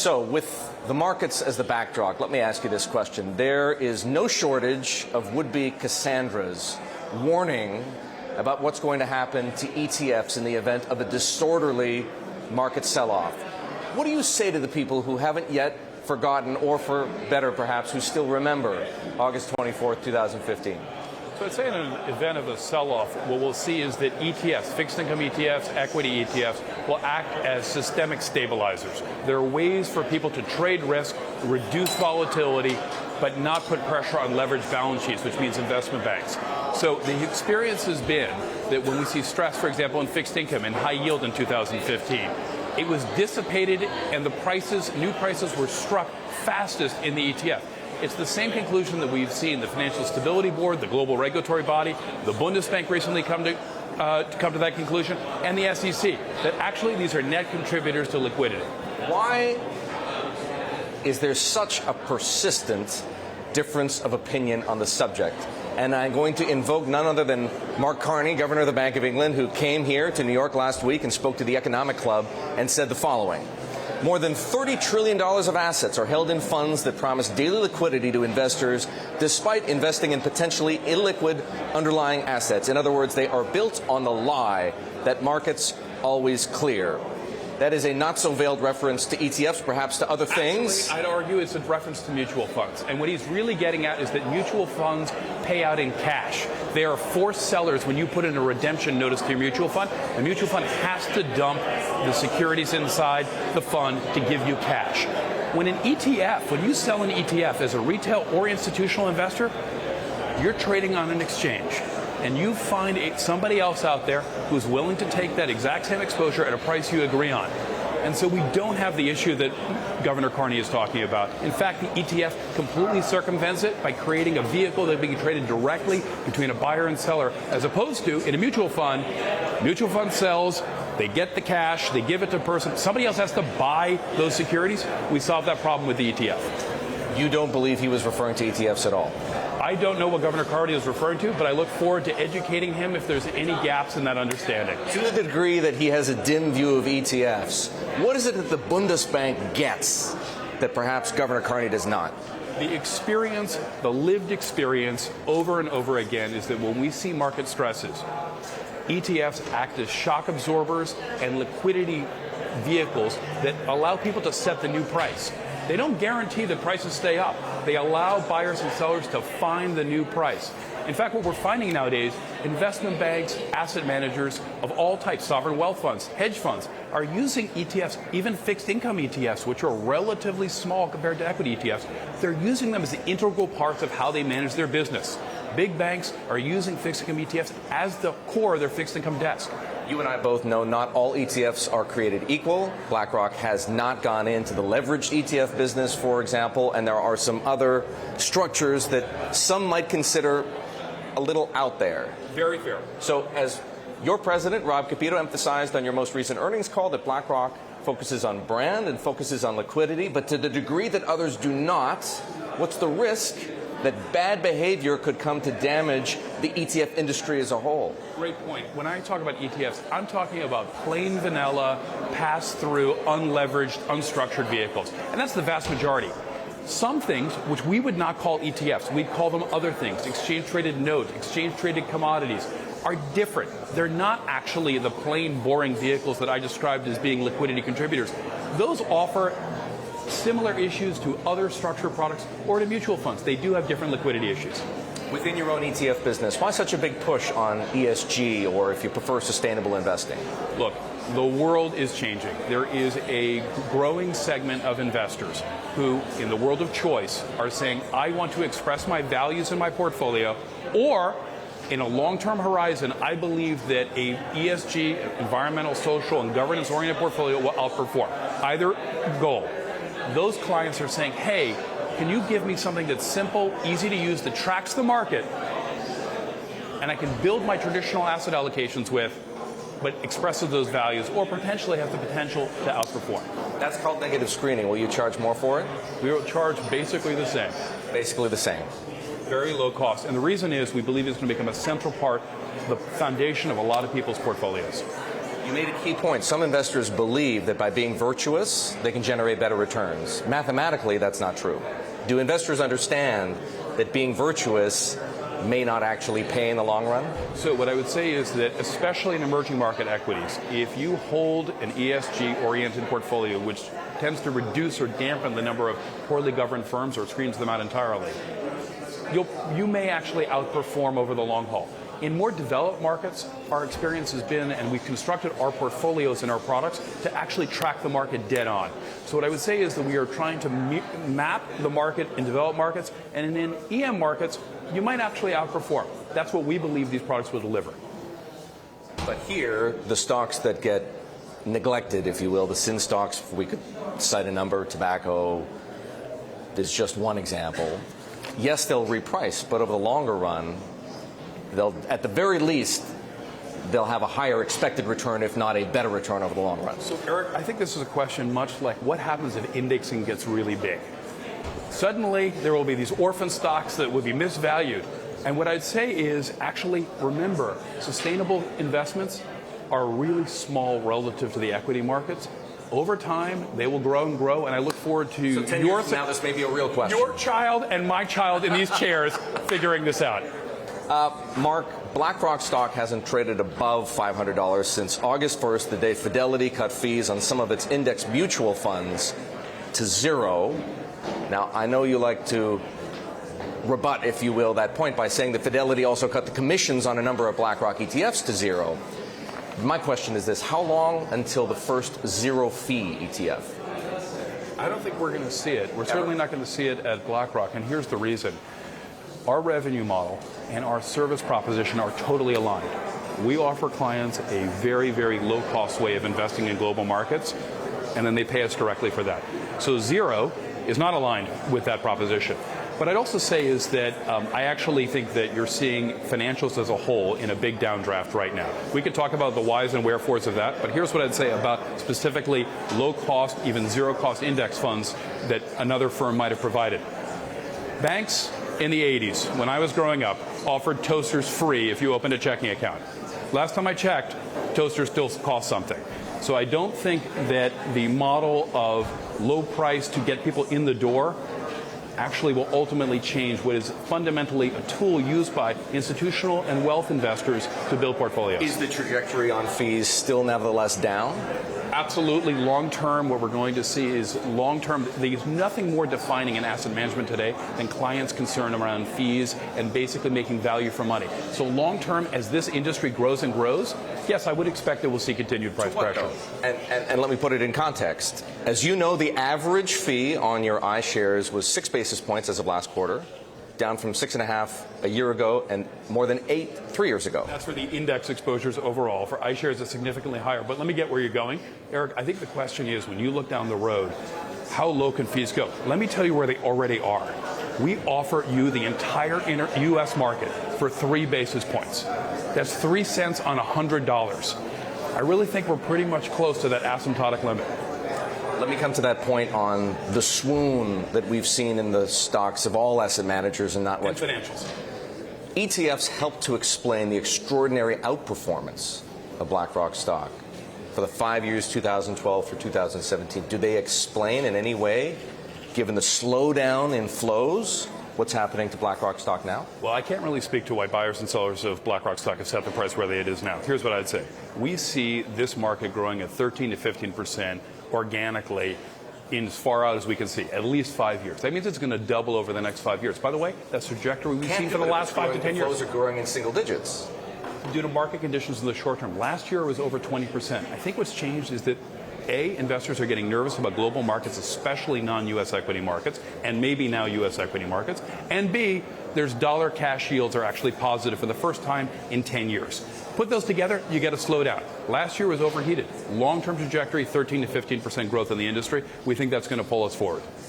So with the markets as the backdrop, let me ask you this question. There is no shortage of would-be Cassandras warning about what's going to happen to ETFs in the event of a disorderly market sell-off. What do you say to the people who haven't yet forgotten, or for better perhaps, who still remember August 24th, 2015? So I'd say in an event of a sell-off, what we'll see is that ETFs, fixed income ETFs, equity ETFs, will act as systemic stabilizers. There are ways for people to trade risk, reduce volatility, but not put pressure on leveraged balance sheets, which means investment banks. So the experience has been that when we see stress, for example, in fixed income and high yield in 2015, it was dissipated and the prices, new prices were struck fastest in the ETF. It's the same conclusion that we've seen the Financial Stability Board, the global regulatory body, the Bundesbank recently come to that conclusion, and the SEC, that actually these are net contributors to liquidity. Why is there such a persistent difference of opinion on the subject? And I'm going to invoke none other than Mark Carney, Governor of the Bank of England, who came here to New York last week and spoke to the Economic Club and said the following. More than $30 trillion of assets are held in funds that promise daily liquidity to investors despite investing in potentially illiquid underlying assets. In other words, they are built on the lie that markets always clear. That is a not-so-veiled reference to ETFs, perhaps to other things. Actually, I'd argue it's a reference to mutual funds. And what he's really getting at is that mutual funds pay out in cash. They are forced sellers when you put in a redemption notice to your mutual fund. The mutual fund has to dump the securities inside the fund to give you cash. When an ETF, when you sell an ETF as a retail or institutional investor, you're trading on an exchange. And you find somebody else out there who's willing to take that exact same exposure at a price you agree on. And so we don't have the issue that Governor Carney is talking about. In fact, the ETF completely circumvents it by creating a vehicle that can be traded directly between a buyer and seller, as opposed to in a mutual fund sells, they get the cash, they give it to a person, somebody else has to buy those securities. We solve that problem with the ETF. You don't believe he was referring to ETFs at all? I don't know what Governor Carney is referring to, but I look forward to educating him if there's any gaps in that understanding. To the degree that he has a dim view of ETFs, what is it that the Bundesbank gets that perhaps Governor Carney does not? The experience, the lived experience over and over again is that when we see market stresses, ETFs act as shock absorbers and liquidity vehicles that allow people to set the new price. They don't guarantee that prices stay up. They allow buyers and sellers to find the new price. In fact, what we're finding nowadays, investment banks, asset managers of all types, sovereign wealth funds, hedge funds, are using ETFs, even fixed income ETFs, which are relatively small compared to equity ETFs. They're using them as the integral parts of how they manage their business. Big banks are using fixed income ETFs as the core of their fixed income desk. You and I both know not all ETFs are created equal. BlackRock has not gone into the leveraged ETF business, for example, and there are some other structures that some might consider a little out there. Very fair. So as your president, Rob Capito, emphasized on your most recent earnings call that BlackRock focuses on brand and focuses on liquidity, but to the degree that others do not, what's the risk that bad behavior could come to damage the ETF industry as a whole? Great point. When I talk about ETFs, I'm talking about plain vanilla, pass-through, unleveraged, unstructured vehicles. And that's the vast majority. Some things, which we would not call ETFs, we'd call them other things, exchange-traded notes, exchange-traded commodities, are different. They're not actually the plain, boring vehicles that I described as being liquidity contributors. Those offer similar issues to other structured products or to mutual funds. They do have different liquidity issues. Within your own ETF business, why such a big push on ESG, or if you prefer, sustainable investing? Look, the world is changing. There is a growing segment of investors who, in the world of choice, are saying, I want to express my values in my portfolio, or in a long-term horizon, I believe that a ESG, environmental, social, and governance-oriented portfolio will outperform either goal. Those clients are saying, hey, can you give me something that's simple, easy to use, that tracks the market, and I can build my traditional asset allocations with, but expresses those values, or potentially has the potential to outperform. That's called negative screening. Will you charge more for it? We will charge basically the same. Basically the same. Very low cost. And the reason is we believe it's going to become a central part, the foundation of a lot of people's portfolios. You made a key point. Some investors believe that by being virtuous, they can generate better returns. Mathematically, that's not true. Do investors understand that being virtuous may not actually pay in the long run? So what I would say is that, especially in emerging market equities, if you hold an ESG-oriented portfolio, which tends to reduce or dampen the number of poorly governed firms or screens them out entirely, you may actually outperform over the long haul. In more developed markets, our experience has been, and we've constructed our portfolios and our products to actually track the market dead on. So what I would say is that we are trying to map the market in developed markets, and in EM markets, you might actually outperform. That's what we believe these products will deliver. But here, the stocks that get neglected, if you will, the sin stocks, we could cite a number, tobacco is just one example. Yes, they'll reprice, but over the longer run, they'll, at the very least, they'll have a higher expected return, if not a better return over the long run. So, Eric, I think this is a question much like what happens if indexing gets really big. Suddenly, there will be these orphan stocks that would be misvalued. And what I'd say is, actually, remember, sustainable investments are really small relative to the equity markets. Over time, they will grow and grow, and I look forward to so 10 years from now, this may be a real question. Your child and my child in these chairs figuring this out. Mark, BlackRock stock hasn't traded above $500 since August 1st, the day Fidelity cut fees on some of its index mutual funds to zero. Now, I know you like to rebut, if you will, that point by saying that Fidelity also cut the commissions on a number of BlackRock ETFs to zero. My question is this: how long until the first zero-fee ETF? I don't think we're going to see it. We're certainly not going to see it at BlackRock, and here's the reason. Our revenue model and our service proposition are totally aligned. We offer clients a very, very low-cost way of investing in global markets, and then they pay us directly for that. So zero is not aligned with that proposition. What I'd also say is that I actually think that you're seeing financials as a whole in a big downdraft right now. We could talk about the whys and wherefores of that, but here's what I'd say about specifically low-cost, even zero-cost index funds that another firm might have provided. Banks in the 80s, when I was growing up, offered toasters free if you opened a checking account. Last time I checked, toasters still cost something. So I don't think that the model of low price to get people in the door actually will ultimately change what is fundamentally a tool used by institutional and wealth investors to build portfolios. Is the trajectory on fees still nevertheless down? Absolutely. Long-term, what we're going to see is long-term, there's nothing more defining in asset management today than clients' concern around fees and basically making value for money. So long-term, as this industry grows and grows, yes, I would expect that we'll see continued price pressure. And let me put it in context. As you know, the average fee on your iShares was 6 basis points as of last quarter, down from 6.5 a year ago and more than 8 3 years ago. That's for the index exposures overall. For iShares, it's significantly higher. But let me get where you're going. Eric, I think the question is, when you look down the road, how low can fees go? Let me tell you where they already are. We offer you the entire U.S. market for 3 basis points. That's 3 cents on $100. I really think we're pretty much close to that asymptotic limit. Let me come to that point on the swoon that we've seen in the stocks of all asset managers and not what financials. ETFs help to explain the extraordinary outperformance of BlackRock stock for the 5 years, 2012 through 2017. Do they explain in any way, given the slowdown in flows, what's happening to BlackRock stock now? Well, I can't really speak to why buyers and sellers of BlackRock stock have set the price where it is now. Here's what I'd say. We see this market growing at 13 to 15% organically in as far out as we can see, at least 5 years. That means it's going to double over the next 5 years. By the way, that's the trajectory we've seen for the last 5 to 10 years. Flows are growing in single digits. Due to market conditions in the short term. Last year it was over 20%. I think what's changed is that A, investors are getting nervous about global markets, especially non-U.S. equity markets, and maybe now U.S. equity markets. And B, there's dollar cash yields are actually positive for the first time in 10 years. Put those together, you get a slowdown. Last year was overheated. Long-term trajectory, 13 to 15% growth in the industry. We think that's going to pull us forward.